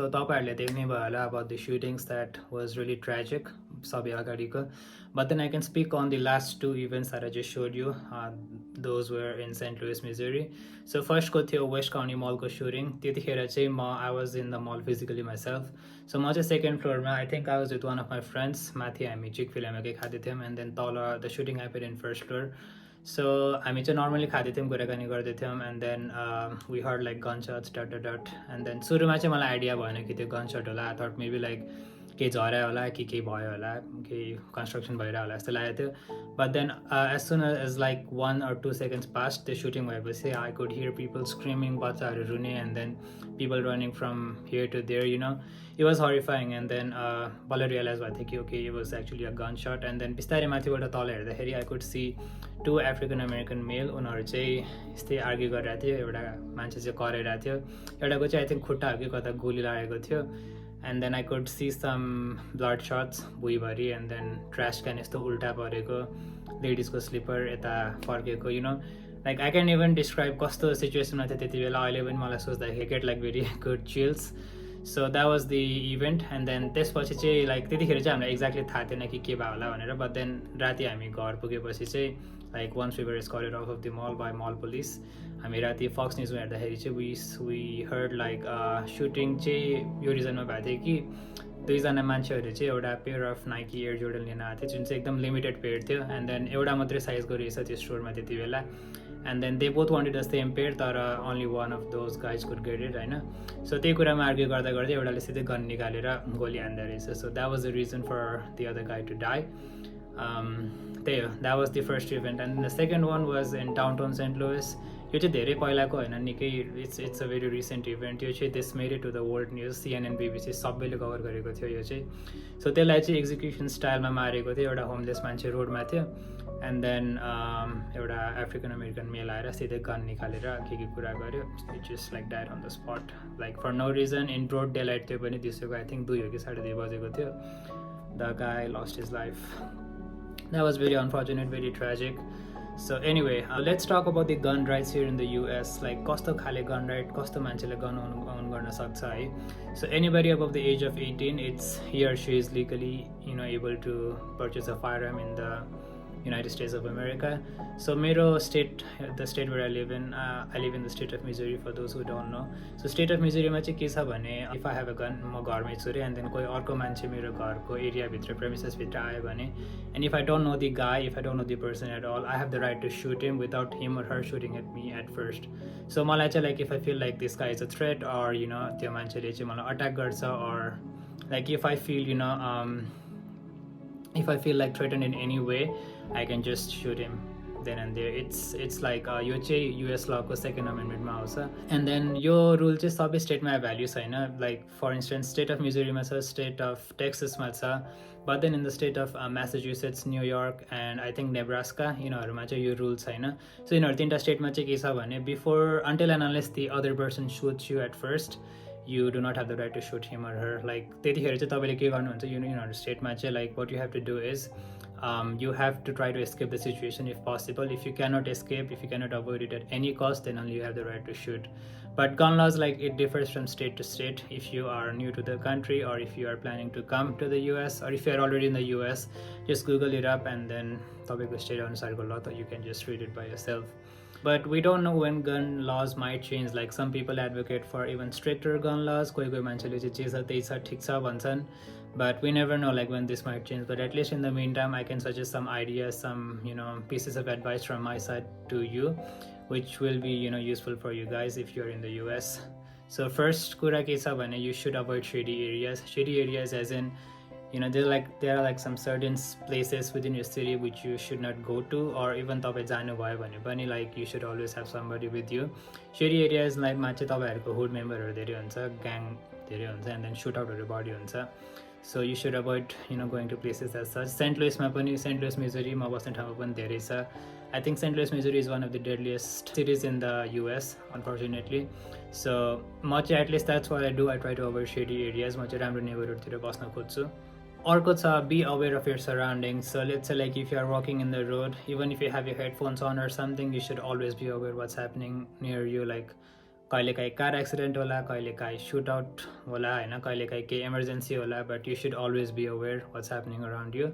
So तपाईहरुले देख्नै भयो होला about the shootings that was really tragic सबै अगाडिको. But then I can speak on the last two events that I just showed you. Those were in St. Louis, Missouri. So first को थियो West County Mall को shooting. त्यतिखेर चाहिँ I was in the mall physically myself. So म चाहिँ second floor मा, I think I was with one of my friends. माथि हामी Chick-fil-A मा खादै थियौं, and then तल the shooting happened in first floor. So हामी चाहिँ normally खादै थियौं, कुराकानी गर्दै थियौं, and then we heard like gunshots dot, and then सुरुमा चाहिँ मलाई आइडिया भएन कि त्यो gunshot होला. I thought maybe like केही झर्यो होला कि केही भयो होला, केही कन्स्ट्रक्सन भइरहेको होला जस्तो लागेको थियो. But then as soon as like 1 or 2 seconds passed, the shooting भएपछि I could hear people screaming, बच्चाहरू रुने, and then people running from here to there, you know. It was horrifying, and then बल्ल realize भएको थियो कि okay, it was actually a gunshot. And then बिस्तारै माथिबाट तल हेर्दाखेरि I could see 2 African American male. उनीहरू चाहिँ यस्तै आर्ग्यु गरिरहेको थियो. एउटा मान्छे चाहिँ कराइरहेको थियो, एउटाको चाहिँ I think खुट्टा हो कि कता गोली लागेको थियो. And then I could see some blood shots भुइँभरि, and then trash can यस्तो उल्टा परेको, ladies को slipper यता फर्केको, you know. Like I can't even describe कस्तो सिचुएसनमा थियो त्यति बेला. अहिले पनि मलाई सोच्दाखेरि get like very good chills. So that was the event. And then त्यसपछि चाहिँ like त्यतिखेर चाहिँ हामीलाई exactly थाहा थिएन कि के भयो होला भनेर. But then राति हामी घर पुगेपछि चाहिँ like once we were escorted off of the mall by mall police, हामी राति Fox News मा हेर्दाखेरि चाहिँ we heard like shooting चाहिँ यो रिजनमा भएको थियो कि दुईजना मान्छेहरू चाहिँ एउटा pair of Nike Air Jordan लिन आएको थियो, जुन चाहिँ एकदम लिमिटेड पेयर थियो. एन्ड देन एउटा मात्रै साइजको रहेछ त्यो स्टोरमा त्यति बेला. And then they both wanted the same pair, तर only one of those guys could get it, होइन. सो त्यही कुरामा आर्ग्यु गर्दा गर्दै एउटाले सिधै गन निकालेर गोली हान्दा रहेछ. So that was the reason for the other guy to die. त्यही हो, that was the first event. And the second one was in downtown Saint Louis. यो चाहिँ धेरै पहिलाको होइन, निकै it's a very recent event. यो चाहिँ this made it to the world news, CNN, BBC सबैले कभर गरेको थियो यो चाहिँ. सो त्यसलाई चाहिँ एक्जिक्युसन स्टाइलमा मारेको थियो. एउटा होमलेस मान्छे रोडमा थियो, एन्ड देन एउटा अफ्रिकन अमेरिकन मेल आएर सिधै गन निकालेर के कुरा गर्यो. It just like died on the spot, like for no reason, in broad daylight थियो पनि. दिउँसोको आई थिङ्क 2 हो कि 2:30 बजेको थियो. The guy lost his life. That was very unfortunate, very tragic. So anyway, let's talk about the gun rights here in the US. Like कस्तो खाले gun right, कस्तो मान्छेले gun own गर्न सक्छ है. So anybody above the age of 18, it's he or she is legally, you know, able to purchase a firearm in the United States of America. So मेरो state, the state where I live in the state of Missouri, for those who don't know. So state of Missouri मा चाहिँ के छ भने, if I have a gun, म घरमै छु रे, and then कोही अर्को मान्छे मेरो घरको एरिया भित्र premises भित्र आयो भने, and if I don't know the guy, if I don't know the person at all, I have the right to shoot him without him or her shooting at me at first. So मलाई चाहिँ like if I feel like this guy is a threat, or you know त्यो मान्छेले चाहिँ मलाई attack गर्छ, or like if I feel, you know, if I feel like threatened in any way, I can just shoot him then and there. It's like यो चाहिँ US law को second amendment मा आउँछ. And then yo rule चाहिँ सबै स्टेटमा भ्याल्यु छैन. Like for instance, state of Missouri मा छ, state of Texas मा छ, but then in the state of Massachusetts, New York, and I think Nebraska, यिनीहरूमा चाहिँ यो रुल छैन. So यिनीहरू तीनटा स्टेटमा चाहिँ के छ भने, before, until and unless the other person shoots you at first, you do not have the right to shoot him or her. Like त्यतिखेर चाहिँ तपाईँले के गर्नुहुन्छ, यिनीहरू स्टेटमा चाहिँ like what you have to do is you have to try to escape the situation if possible. If you cannot escape, if you cannot avoid it at any cost, then only you have the right to shoot. But gun laws, like it differs from state to state. If you are new to the country, or if you are planning to come to the US, or if you are already in the US, just Google it up, and then तपाईँको state अनुसारको law, you can just read it by yourself. But we don't know when gun laws might change. Like some people advocate for even stricter gun laws. कोही मान्छेले चाहिँ जे छ त्यही छ ठिक छ भन्छन्. But we never know like when this might change. But at least in the meantime, I can suggest some ideas, some, you know, pieces of advice from my side to you, which will be, you know, useful for you guys if you're in the US. So first कुरा के छ भने, you should avoid shady areas. Shady areas as in, you know, there are like some certain places within your city which you should not go to, or even तपाईँ जानु भयो भने पनि like you should always have somebody with you. Shady areas like मा चाहिँ तपाईँहरूको hood मेम्बरहरू धेरै हुन्छ, ग्याङ धेरै हुन्छ, and then shootoutहरू बढी हुन्छ. So you should avoid, you know, going to places as such. St. Louis मा पनि, St. Louis, Missouri मा बस्ने ठाउँमा पनि धेरै छ. I think St. Louis, Missouri is one of the deadliest cities in the US, unfortunately. So म चाहिँ at least that's what I do. I try to avoid shady areas. म चाहिँ राम्रो नेबरहुडतिर बस्न खोज्छु. अर्को छ, be aware of your surroundings. So let's say like if you are walking in the road, even if you have your headphones on or something, you should always be aware what's happening near you. Like कहिलेकाहीँ car accident होला, कहिलेकाहीँ shoot out होला होइन, कहिलेकाहीँ केही emergency होला, but you should always be aware what's happening around you.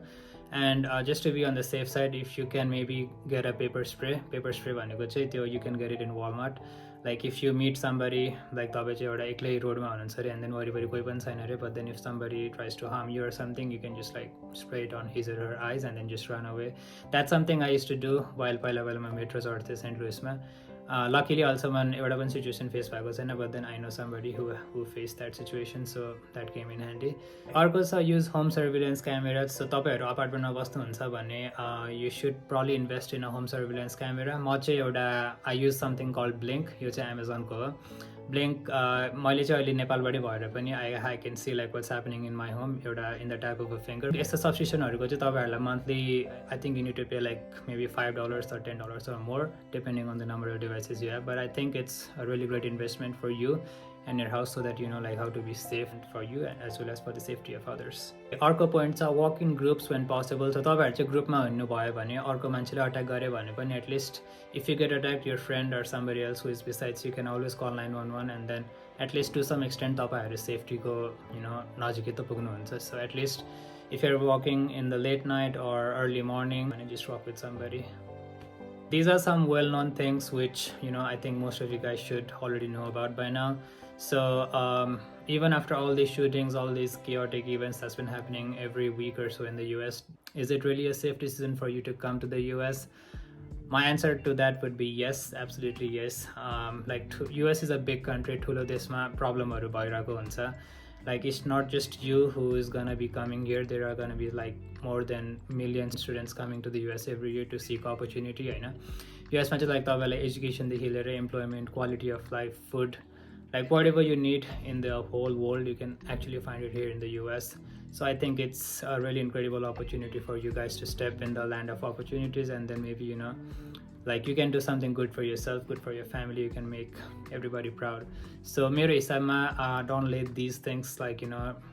And just to be on the safe side, if you can maybe get a pepper spray भनेको चाहिँ त्यो you can get it in Walmart. Like if you meet somebody, like तपाईँ चाहिँ एउटा एक्लै रोडमा हुनुहुन्छ अरे, एन्ड देन वरिपरि कोही पनि छैन अरे, but then if somebody tries to harm you or something, you can just like spray it on his or her eyes and then just run away. That's something I used to do while पहिला म metro चढ्थेँ Saint लुइसमा. Luckily अहिलेसम्म एउटा पनि situation face भएको छैन, but then I know somebody who face that situation, so that came in handy. अर्को छ use home surveillance camera. So तपाईँहरू अपार्टमेन्टमा बस्नुहुन्छ भने you should probably invest in a home surveillance camera. म चाहिँ एउटा I use something called Blink, यो चाहिँ एमाजोनको हो. ब्लिङ्क मैले चाहिँ अहिले नेपालबाटै भएर पनि I can see like what's happening in my home, एउटा in the type of a finger. यस्तो सब्सक्रिप्सनहरूको चाहिँ तपाईँहरूलाई monthly I think you need to pay like maybe $5 or $10 or more depending on the number of devices you have, but I think it's a really great investment for you and your house so that you know like how to be safe for you as well as for the safety of others. अर्को point छ walk in groups when possible. So तपाईँहरू चाहिँ ग्रुपमा हुनुभयो भने अर्को मान्छेले attack गऱ्यो भने पनि at least if you get attacked, your friend or somebody else who is besides you can always call 911 and then at least to some extent तपाईँहरू सेफ्टीको नजिकै त पुग्नुहुन्छ. So at least if you're walking in the late night or early morning, just walk with somebody. These are some well-known things which I think most of you guys should already know about by now. So even after all these shootings, all these chaotic events that's been happening every week or so in the US, is it really a safe decision for you to come to the US? My answer to that would be yes, absolutely yes. Like US is a big country, ठुलो देशमा प्रब्लमहरू भइरहेको हुन्छ. Like it's not just you who is gonna be coming here. There are gonna be like more than millions students coming to the US every year to seek opportunity. US मा चाहिँ like तपाईँलाई एजुकेसनदेखि लिएर employment, quality of life, food, like whatever you need in the whole world, you can actually find it here in the US. So I think it's a really incredible opportunity for you guys to step in the land of opportunities, and then maybe like you can do something good for yourself, good for your family, you can make everybody proud. So मेरो हिसाबमा don't let these things like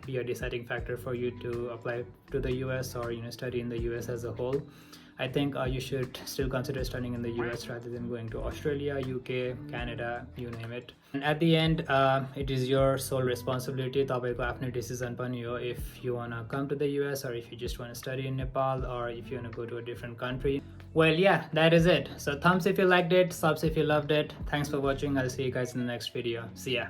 be a deciding factor for you to apply to the US or study in the US as a whole. I think you should still consider studying in the US rather than going to Australia, UK, Canada, you name it. And at the end, it is your sole responsibility. तपाईँको आफ्नो decision पनि हो if you want to come to the US or if you just want to study in Nepal or if you want to go to a different country. Well, yeah, that is it. So thumbs if you liked it, subs if you loved it. Thanks for watching. I'll see you guys in the next video. See ya.